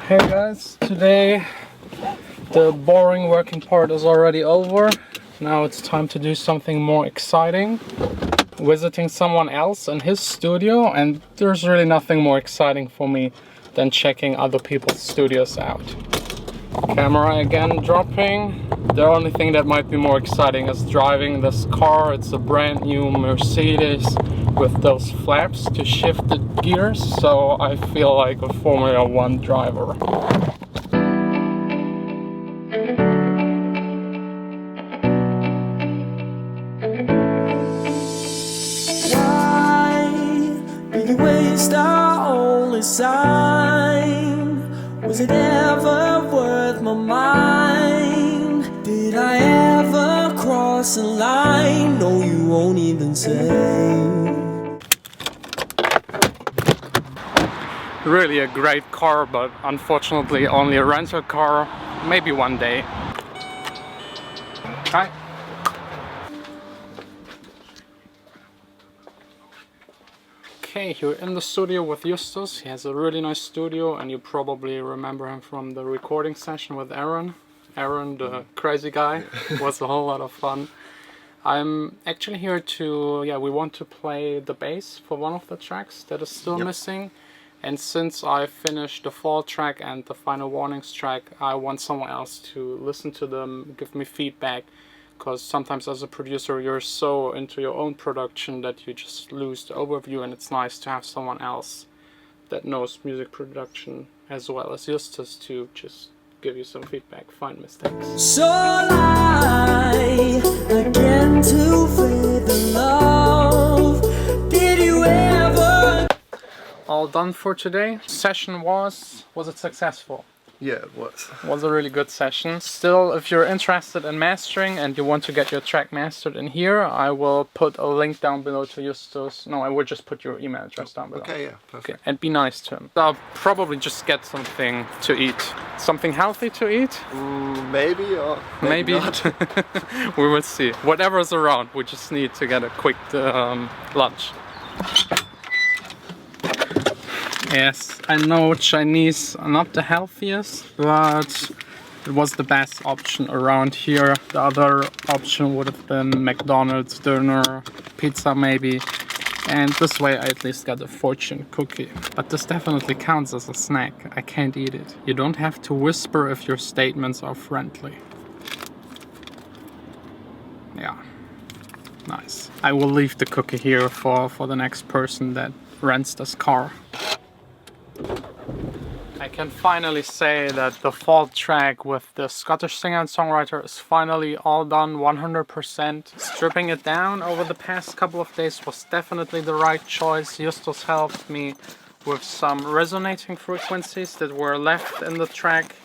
Hey guys, today the boring working part is already over. Now it's time to do something more exciting. Visiting someone else in his studio, and there's really nothing more exciting for me than checking other people's studios out. Camera again dropping. The only thing that might be more exciting is driving this car. It's a brand new Mercedes with those flaps to shift the gears, so I feel like a Formula 1 driver. Waste our only sign. Was it ever worth my mind? Did I ever cross a line? No, you won't even say. Really a great car, but unfortunately only a rental car. Maybe one day. Hi. Okay, here in the studio with Justus. He has a really nice studio, and you probably remember him from the recording session with Aaron. Aaron, the crazy guy. Was a whole lot of fun. I'm actually here to, we want to play the bass for one of the tracks that is still missing. And since I finished the fall track and the final warnings track, I want someone else to listen to them, give me feedback. Because sometimes as a producer you're so into your own production that you just lose the overview, and it's nice to have someone else that knows music production as well as Justus to just give you some feedback, find mistakes. So lie again to feel the love. Did you ever? All done for today. Session was it successful? Yeah, it was. Was a really good session. Still, if you're interested in mastering and you want to get your track mastered in here, I will put a link down below to Justus. No, I will just put your email address down below. Okay, yeah, perfect. Okay, and be nice to him. I'll probably just get something to eat. Something healthy to eat? Maybe or maybe not. We will see. Whatever's around, we just need to get a quick lunch. Yes, I know Chinese are not the healthiest, but it was the best option around here. The other option would have been McDonald's, dinner, pizza maybe. And this way I at least got a fortune cookie. But this definitely counts as a snack. I can't eat it. You don't have to whisper if your statements are friendly. Yeah, nice. I will leave the cookie here for the next person that rents this car. I can finally say that the fall track with the Scottish singer and songwriter is finally all done 100%. Stripping it down over the past couple of days was definitely the right choice. Justus helped me with some resonating frequencies that were left in the track.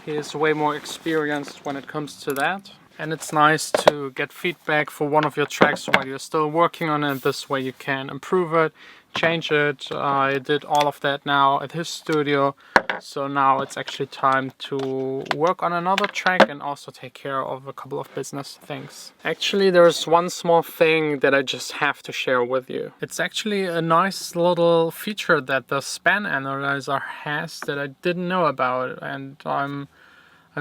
He is way more experienced when it comes to that. And it's nice to get feedback for one of your tracks while you're still working on it. This way you can improve it, change it. I did all of that now at his studio. So now it's actually time to work on another track and also take care of a couple of business things. Actually, there's one small thing that I just have to share with you. It's actually a nice little feature that the span analyzer has that I didn't know about, and I'm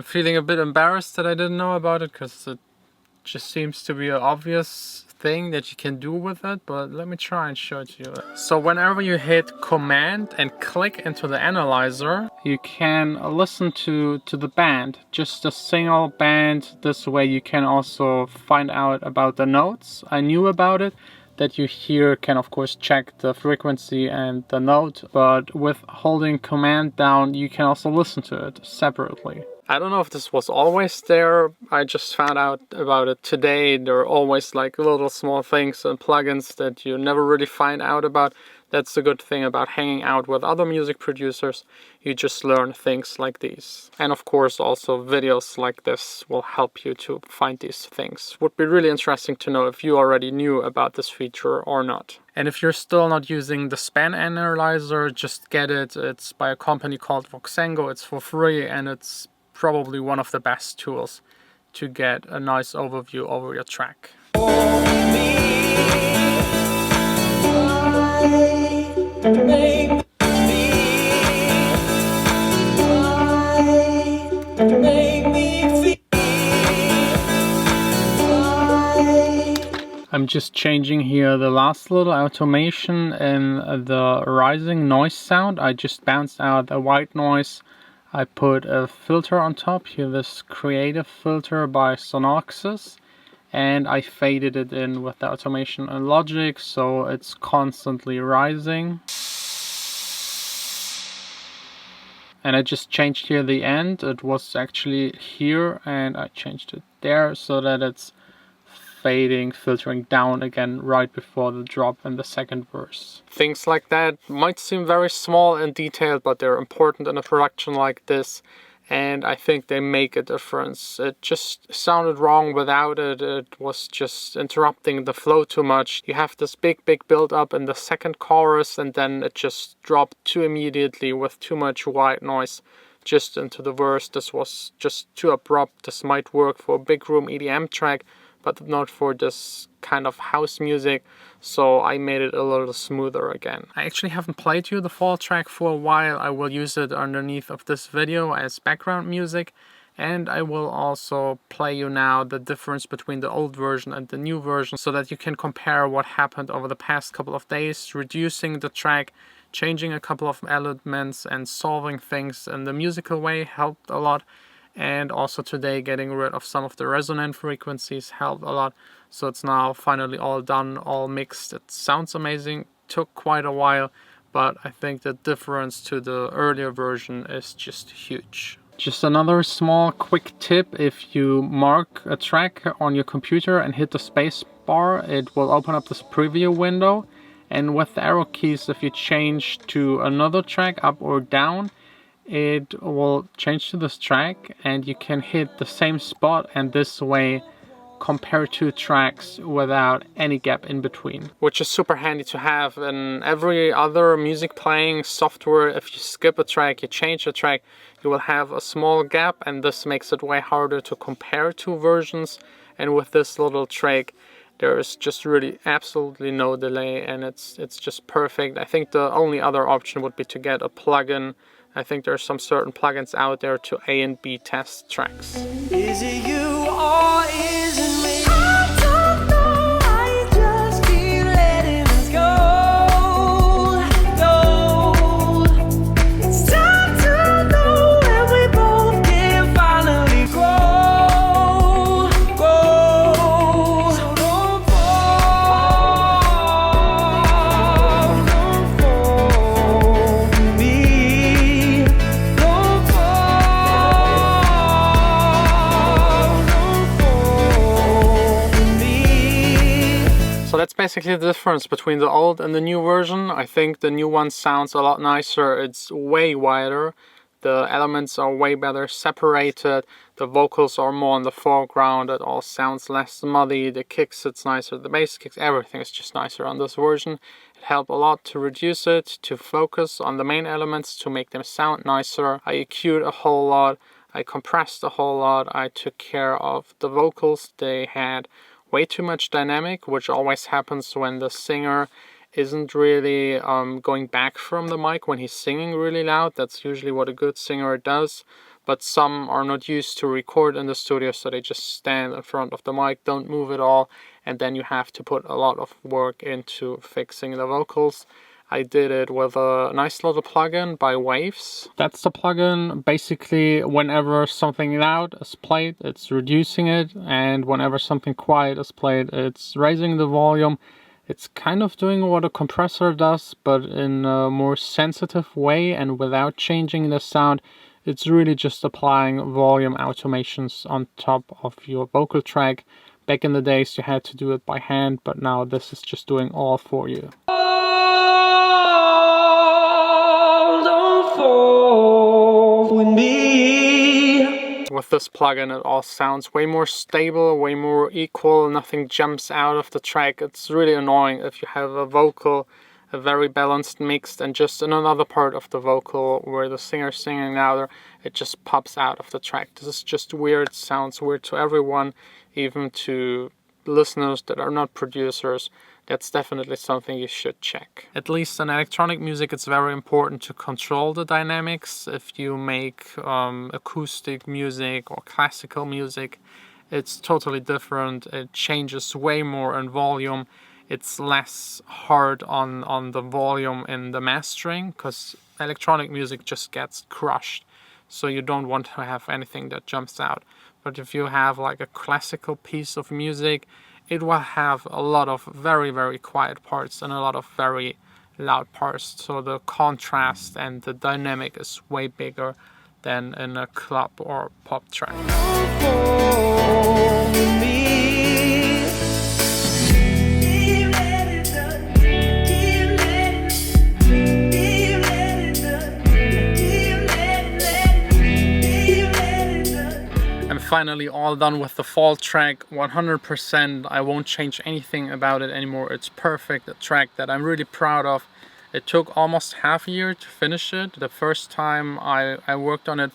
feeling a bit embarrassed that I didn't know about it, because it just seems to be an obvious thing that you can do with it, but let me try and show it to you. So whenever you hit command and click into the analyzer, you can listen to the band, just a single band. This way you can also find out about the notes. I knew about it, that you here can of course check the frequency and the note, but with holding command down you can also listen to it separately. I don't know if this was always there. I just found out about it today. There are always like little small things and plugins that you never really find out about. That's the good thing about hanging out with other music producers. You just learn things like these. And of course also videos like this will help you to find these things. Would be really interesting to know if you already knew about this feature or not. And if you're still not using the span analyzer, just get it. It's by a company called Voxengo. It's for free, and it's probably one of the best tools to get a nice overview over your track. Make me I'm just changing here the last little automation in the rising noise sound. I just bounced out a white noise. I put a filter on top here, this creative filter by Sonoxus, and I faded it in with the automation and Logic, so it's constantly rising. And I just changed here the end. It was actually here and I changed it there so that it's fading, filtering down again right before the drop in the second verse. Things like that might seem very small and detailed, but they're important in a production like this, and I think they make a difference. It just sounded wrong without it. It was just interrupting the flow too much. You have this big build up in the second chorus, and then it just dropped too immediately with too much white noise just into the verse. This was just too abrupt. This might work for a big room EDM track, but not for this kind of house music, so I made it a little smoother again. I actually haven't played you the fall track for a while. I will use it underneath of this video as background music, and I will also play you now the difference between the old version and the new version so that you can compare what happened over the past couple of days, reducing the track, changing a couple of elements and solving things in the musical way helped a lot. And also today getting rid of some of the resonant frequencies helped a lot. So it's now finally all done, all mixed. It sounds amazing, took quite a while, but I think the difference to the earlier version is just huge. Just another small quick tip: if you mark a track on your computer and hit the space bar, it will open up this preview window. And with the arrow keys, if you change to another track up or down, it will change to this track and you can hit the same spot and this way compare two tracks without any gap in between, which is super handy to have. In every other music playing software, if you skip a track, you change a track, you will have a small gap, and this makes it way harder to compare two versions. And with this little trick, there is just really absolutely no delay, and it's just perfect. I think the only other option would be to get a plugin. I think there's some certain plugins out there to A and B test tracks. Is it you or is it me? I don't know, I just keep letting us go. It's time to know when we both can finally grow. So don't fall for me. Don't So that's basically the difference between the old and the new version. I think the new one sounds a lot nicer. It's way wider. The elements are way better separated. The vocals are more in the foreground. It all sounds less muddy. The kicks, it's nicer. The bass kicks, everything is just nicer on this version. It helped a lot to reduce it, to focus on the main elements, to make them sound nicer. I EQ'd a whole lot. I compressed a whole lot. I took care of the vocals. They had way too much dynamic, which always happens when the singer isn't really going back from the mic when he's singing really loud. That's usually what a good singer does, but some are not used to record in the studio, so they just stand in front of the mic, don't move at all, and then you have to put a lot of work into fixing the vocals. I did it with a nice little plugin by Waves. That's the plugin. Basically, whenever something loud is played, it's reducing it, and whenever something quiet is played, it's raising the volume. It's kind of doing what a compressor does, but in a more sensitive way and without changing the sound. It's really just applying volume automations on top of your vocal track. Back in the days, you had to do it by hand, but now this is just doing all for you. With this plugin, it all sounds way more stable, way more equal, nothing jumps out of the track. It's really annoying if you have a vocal, a very balanced mixed, and just in another part of the vocal where the singer's singing louder, it just pops out of the track. This is just weird, sounds weird to everyone, even to listeners that are not producers. That's definitely something you should check. At least in electronic music, it's very important to control the dynamics. If you make acoustic music or classical music, it's totally different. It changes way more in volume. It's less hard on the volume in the mastering, because electronic music just gets crushed. So you don't want to have anything that jumps out. But if you have like a classical piece of music, it will have a lot of very, very quiet parts and a lot of very loud parts. So the contrast and the dynamic is way bigger than in a club or pop track. I'm finally all done with the fall track, 100%. I won't change anything about it anymore. It's perfect, a track that I'm really proud of. It took almost half a year to finish it. The first time I worked on it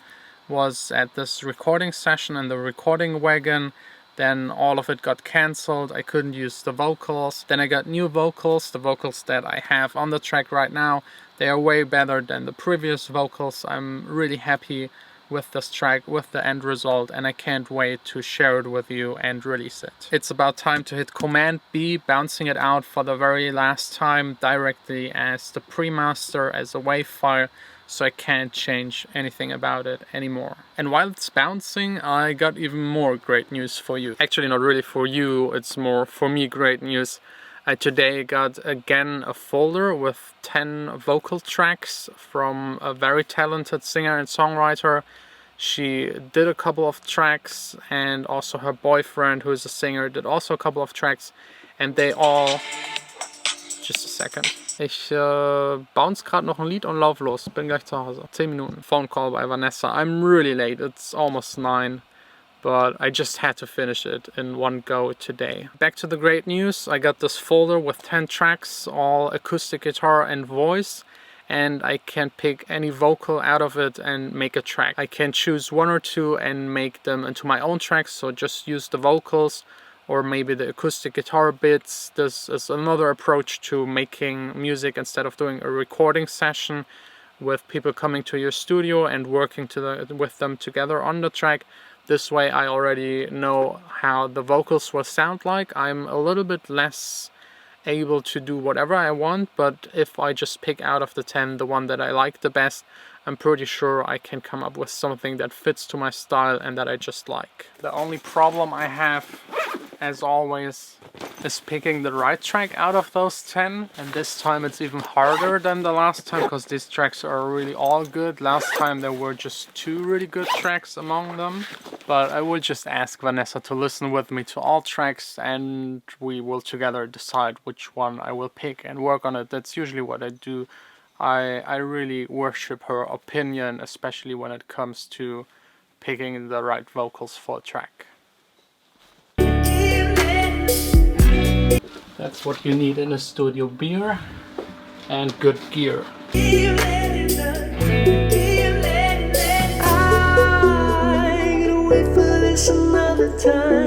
was at this recording session in the recording wagon. Then all of it got cancelled. I couldn't use the vocals. Then I got new vocals. The vocals that I have on the track right now, they are way better than the previous vocals. I'm really happy with this track, with the end result, and I can't wait to share it with you and release it. It's about time to hit Command B, bouncing it out for the very last time directly as the pre-master, as a WAV file, so I can't change anything about it anymore. And while it's bouncing, I got even more great news for you. Actually, not really for you, it's more for me great news. I today got again a folder with 10 vocal tracks from a very talented singer and songwriter. She did a couple of tracks, and also her boyfriend, who is a singer, did also a couple of tracks, and they all... Just a second. Ich bounce gerade noch ein Lied und lauf los. Bin gleich zu Hause. 10 Minuten. Phone call by Vanessa. I'm really late. It's almost 9. But I just had to finish it in one go today. Back to the great news. I got this folder with 10 tracks, all acoustic guitar and voice, and I can pick any vocal out of it and make a track. I can choose one or two and make them into my own tracks, so just use the vocals or maybe the acoustic guitar bits. This is another approach to making music instead of doing a recording session with people coming to your studio and working with them together on the track. This way I already know how the vocals will sound like. I'm a little bit less able to do whatever I want, but if I just pick out of the 10 the one that I like the best, I'm pretty sure I can come up with something that fits to my style and that I just like. The only problem I have, as always, is picking the right track out of those 10, and this time it's even harder than the last time because these tracks are really all good. Last time there were just 2 really good tracks among them, but I will just ask Vanessa to listen with me to all tracks and we will together decide which one I will pick and work on it. That's usually what I do. I really worship her opinion, especially when it comes to picking the right vocals for a track. That's what you need in a studio: beer and good gear. I could wait for this another time.